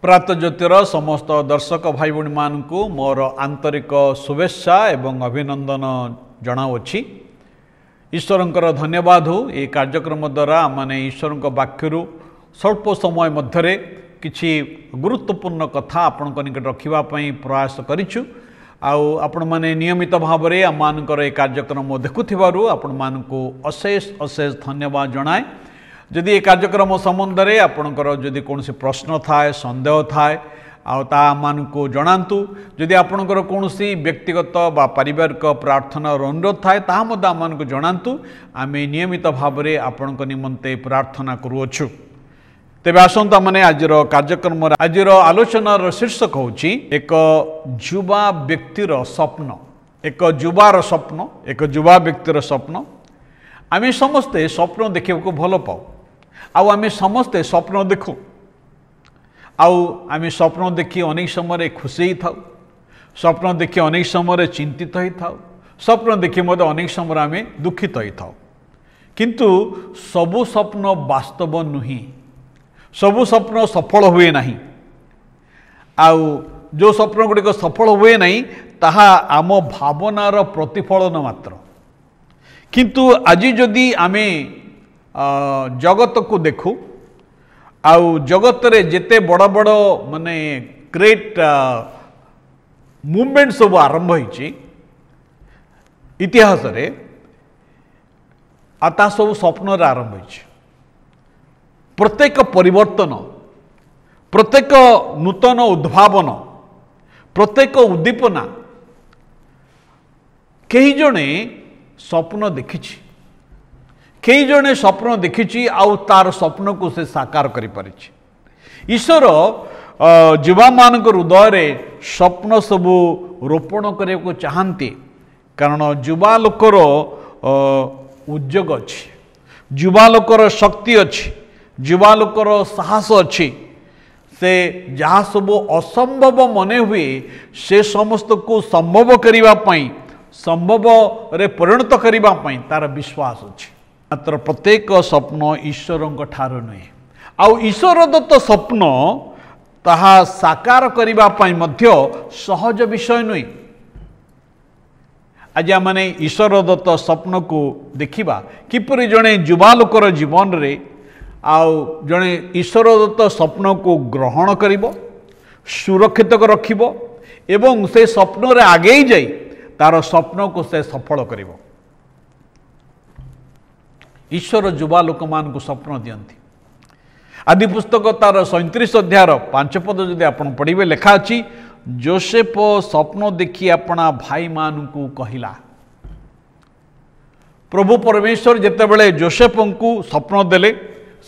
प्रातः ज्योतिर समस्त दर्शक भाई भणी मानू मोर आंतरिक शुभेच्छा एवं अभिनंदन जनावछि। ईश्वरंकर धन्यवाद हो ये कार्यक्रम द्वारा माने ईश्वर वाक्यु स्वल्प समय मध्य किछि गुरुत्वपूर्ण कथा आपण निकट रखापी प्रयास करिछु। आपण माने नियमित भाव में आम मानकर ये कार्यक्रम देखुथिबारु आपण मानकु अशेष अशेष धन्यवाद जनाए। जदि ये कार्यक्रम संबंध में आपणकर जदि कौन प्रश्न थाए संदेह थाए आमानकु जनातु। जदि आपणकर कौन व्यक्तिगत बा पारिवारिक प्रार्थना अनुरोध थाए ताहा आमानकु जनातु। आमे नियमित भाव में आपणक निमंते प्रार्थना करुअछु। तेबे आसंता माने आजिर कार्यक्रम आजिर आलोचनार शीर्षक होची एक युवा व्यक्तिर स्वप्न। एक युवार स्वप्न, एक युवा व्यक्तिर स्वप्न। आमे समस्ते स्वप्न देखिବାକୁ भल पाऊ। आमे समस्ते स्वप्न देखु। आमे स्वप्न देखि अनेक समय खुशी था। स्वप्न देखि अनेक समय चिंतित ही था। स्वप्न देखि मध्य अनेक समय आमे दुखित ही था। किंतु सबु स्वप्न वास्तव नुही। सबु स्वप्न सफल हुए नहीं। जो स्वप्न गुड़िक सफल हुए नहीं ताहा आम भावनार प्रतिफलन मात्र। किंतु आज जदि आमे जगत को देखु जगत रे जेते बड़ बड़ माने ग्रेट मूवमेंट सब आरंभ होइछि इतिहास रे आता सब स्वप्न रे आरंभ होइछि। प्रत्येक परिवर्तन, प्रत्येक नूतन उद्भावन, प्रत्येक उद्दीपना कई जणे स्वप्न देखिछि। कई जणे स्वप्न देखिछि आउ तार स्वप्न को से साकार करि परिछि। ईश्वर युवा मानक हृदय रे स्वप्न सबु रोपण करे को चाहंती। कारण युवा लोकर उद्योग अछि, युवा लोकर शक्ति अछि, युवा लोकर साहस अछि। से जहाँ सब असंभव मने हुए से समस्त को संभव करिवा पई, संभव रे परिणत करिवा पई तार विश्वास अछि। मात्र प्रत्येक स्वप्न ईश्वर ठार नुहे। आउ ईश्वर दत्त स्वप्न ताहा साकार करिवा पई मध्य सहज विषय नुहे। आज आमे ईश्वर दत्त स्वप्न को देखिबा किपरि जणे युवा लोकर जीवन रे आउ जणे ईश्वर दत्त स्वप्न को ग्रहण करिबो, सुरक्षित रखिबो एवं से स्वप्न रे आगे जाई तार स्वप्न को से सफल करिबो। ईश्वर युवा लोक मान को स्वप्न दियंती। आदि पुस्तक तार 37 अध्याय 5 पद जदि आपण पढ़िबे लेखा अछि, जोसेफ स्वप्न देखि अपना भाई मान को कहिला। प्रभु परमेश्वर जेतेबेले जोसेफ को स्वप्न देले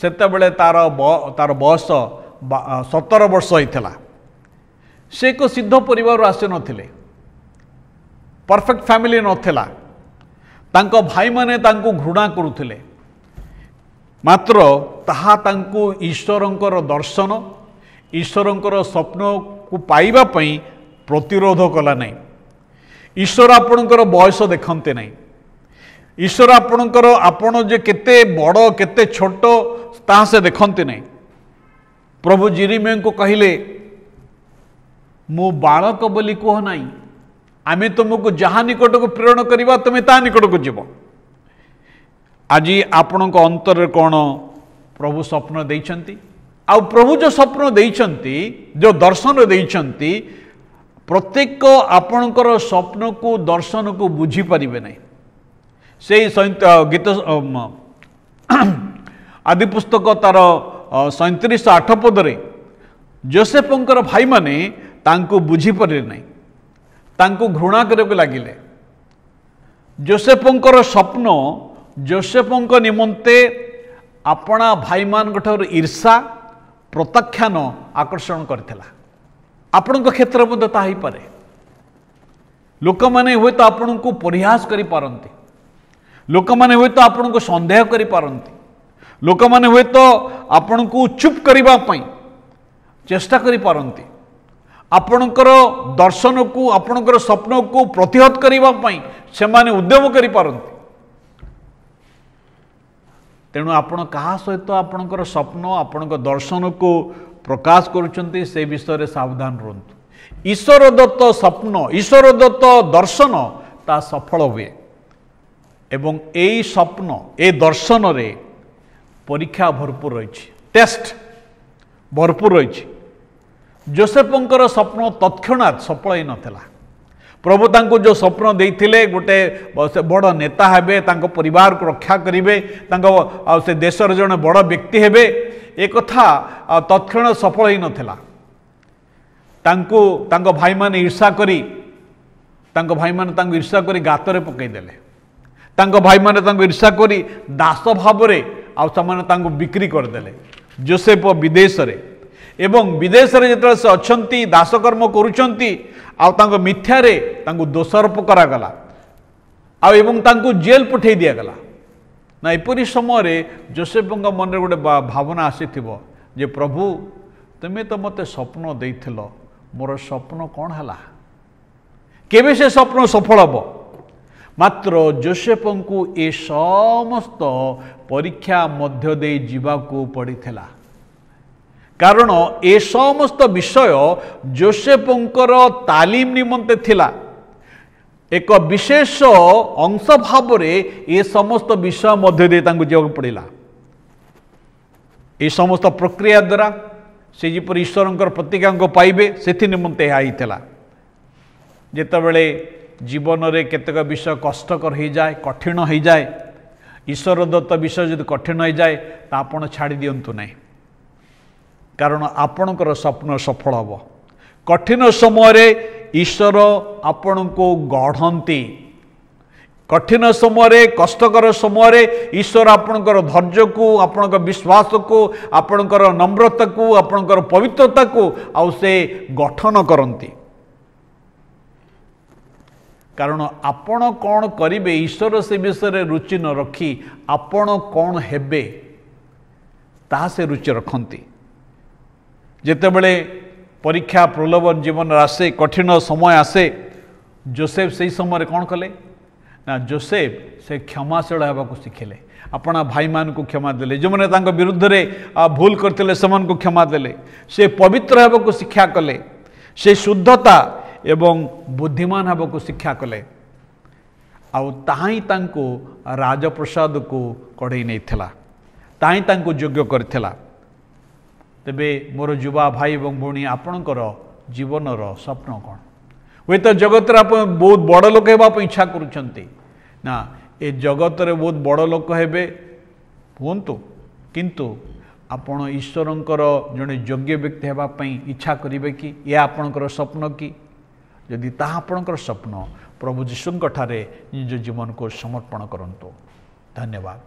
सेतेबेले तार बयस 17 वर्ष होइथिला। से एक सिद्ध परिवार आसे नथिले, परफेक्ट फैमिली नथिला। तांको भाई माने तांको घृणा करुथिले। मात्र ताहा तांको ईश्वरंकर दर्शन, ईश्वरंकर स्वप्न को पाइबा पई प्रतिरोध कला नहीं। ईश्वर आपणकर बयस देखते नहीं। ईश्वर आपणकर आपण जे केते बड़ केते छोट ताहा से देखते नहीं। प्रभु जिरिमिया को कहिले, मु बालक बोली कह नहीं, आमे तुमको जहाँ निकट को प्रेरण करवा तुम ता निकट को जीव। आज आपण अंतर कौन प्रभु स्वप्न देइछंती। आ प्रभु जो स्वप्न देइछंती, जो दर्शन देइछंती, प्रत्येक आपणकर स्वप्न को दर्शन को बुझी पारिबे नहीं। से गीत आदि पुस्तक तार 37:8 पदरे जोसेफंकर भाई माने तांको बुझी पारे नहीं, तांको घृणा करके लगिले। जोसेफंकर स्वप्न जोसेफंक निमंते अपना भाई मान ईर्षा प्रत्याख्यान आकर्षण करथिला। आपण क्षेत्र में ता ही पारे। लोक माने हुए तो आपण को परिहास करि पारंती। लोक माने हुए तो आपण को संदेह करि पारंती। लोक माने हुए तो आपण को चुप करिबा पई चेष्टा करि पारंती। आपणकर दर्शन को, आपणकर स्वप्न को प्रतिहत करिबा पई से माने उद्यम करि पारंती। तेणु आपण कहा सहित आपणकर स्वप्न आपणकर दर्शन को प्रकाश करुचंती से विषय सावधान रुहतु। ईश्वर दत्त स्वप्न ईश्वर दत्त दर्शन ता सफल हुए एवं यही स्वप्न ए दर्शन रे परीक्षा भरपूर रही टेस्ट भरपूर रही। जोसेफंकर स्वप्न तत्क्षणात सफल ही नथिला। प्रभु तांको जो स्वप्न देइथिले गोटे बड़ नेता हेबे तांको परिवार को रक्षा करिवे तांको से देशर जने बड़ व्यक्ति हेबे ए कथा तत्क्षण सफल ही नथिला। तांको तांको भाई माने ईर्षा करी तांको भाई माने तांको ईर्षा करी गातरे पकई देले। तांको भाई माने तांको ईर्षा करी दास भाव रे आ समान तांको बिक्री कर देले। जोसेफ विदेश रे एवं विदेश रे जेतले से अछंती दासकर्म करूचंती आ तांको मिथ्या रे तांको दोषारोप करा गला आ एवं तांको जेल पठेई दिया गला ना। एपरी समय रे जोसेफंका मन रे गोटे भावना आसीथिबो जे प्रभु तुमे तो मते स्वप्न देइथिलो मोर स्वप्न कौन हला केबे से स्वप्न सफल हबो। मात्र जोसेफंकु ए समस्त परीक्षा मध्य दे जीवाकू पड़िथिला कारण ए समस्त विषय जोसेफंकर तालीम निमंते थिला। एक विशेष अंश भाव रे ए समस्त विषय मध्य दे तांको जीवाकू पड़िला। ए समस्त प्रक्रिया द्वारा से जीपर ईश्वरंकर प्रतिज्ञा को पाइबे से निमंते आईला। जेतेबेले जीवन रे केतक विषय कष्टकर हो जाए कठिन हो जाए ईश्वर दत्त विषय जदि कठिन हो जाए तो आपण छाड़ी दिंतु नहीं कारण आपणकर स्वप्न सफल हम। कठिन समय रे ईश्वर आपण को गढ़ती कठिन समय कष्टकर समय ईश्वर आपणकर धैर्य को आपणकर विश्वास को आपणकर नम्रता को आपणकर पवित्रता को आउ से गठन करती कारण आपण कौन करिवे ईश्वर से विषय रुचि न रखी आपण कौन हेबे ता से रुचि रखती। जेतेबेले परीक्षा प्रलोभन जीवन आसे कठिन समय आसे जोसेफ से समय कौन कले ना जोसेफ से क्षमाशील होगा शिखिले अपना भाई मान को क्षमा देले जो मैंने तांको विरुद्ध रे भूल करते समान को क्षमा देले से पवित्र होगा शिक्षा कले से शुद्धता एवं बुद्धिमान होगा शिक्षा कले आउ ताही तांको राजप्रसाद को कढ़ई नहीं थिला ताही तांको योग्य करथिला। तेबे मोर युवा भाई एवं भौणी आपणकर जीवनर स्वप्न कौन हुए तो जगत आप बहुत बड़ लोक होगा इच्छा करुँच ना ए जगत रे बहुत बड़ लोक हेबे हुंतु किंतु आपण ईश्वरंकर जड़े योग्य व्यक्ति होगापी इच्छा करेंगे कि यह आपणकर स्वप्न कि यदि ताहा आपणकर स्वप्न प्रभु जीशुंक ठारे निज जीवन को समर्पण करंतु। धन्यवाद।